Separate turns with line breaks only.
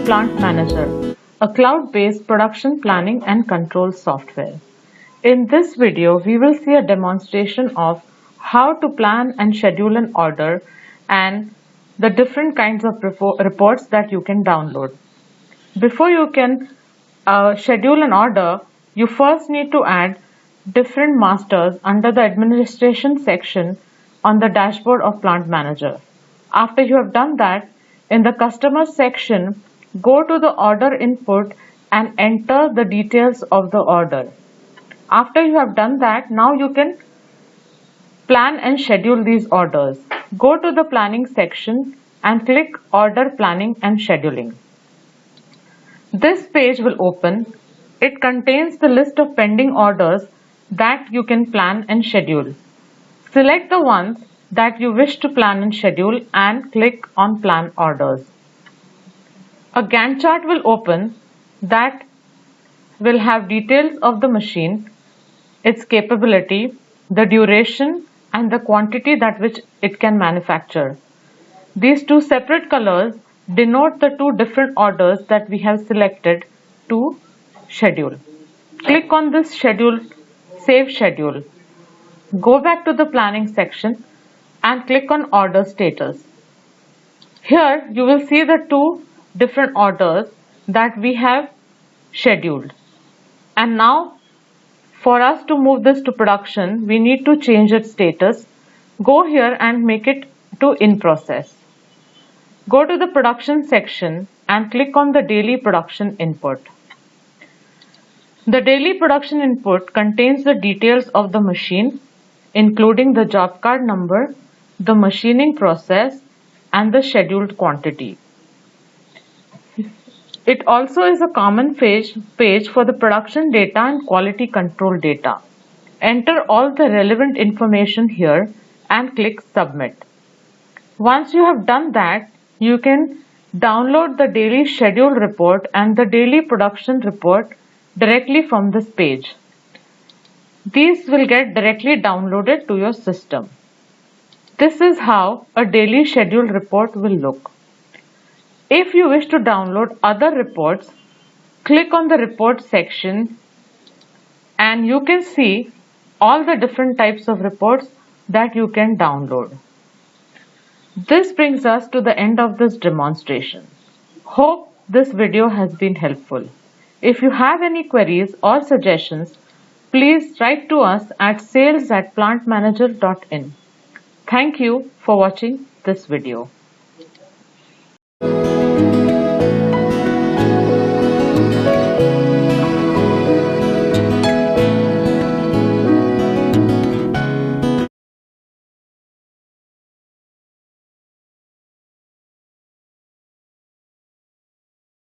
Plant Manager, a cloud-based production planning and control software. In this video, we will see a demonstration of how to plan and schedule an order and the different kinds of reports that you can download. Before you can schedule an order, you first need to add different masters under the administration section on the dashboard of Plant Manager. After you have done that, in the customer section, go to the order input and enter the details of the order. After you have done that, now you can plan and schedule these orders. Go to the planning section and click Order Planning and Scheduling. This page will open. It contains the list of pending orders that you can plan and schedule. Select the ones that you wish to plan and schedule and click on Plan Orders. A Gantt chart will open that will have details of the machine, its capability, the duration, and the quantity that which it can manufacture. These two separate colors denote the two different orders that we have selected to schedule. Click on this schedule, Save Schedule. Go back to the planning section and click on Order Status. Here you will see the two different orders that we have scheduled. And now for us to move this to production, we need to change its status. Go here and make it to In Process. Go to the production section and click on the daily production input. The daily production input contains the details of the machine, including the job card number, the machining process, and the scheduled quantity. It also is a common page for the production data and quality control data. Enter all the relevant information here and click Submit. Once you have done that, you can download the daily schedule report and the daily production report directly from this page. These will get directly downloaded to your system. This is how a daily schedule report will look. If you wish to download other reports, click on the report section and you can see all the different types of reports that you can download. This brings us to the end of this demonstration. Hope this video has been helpful. If you have any queries or suggestions, please write to us at sales@plantmanager.in. Thank you for watching this video.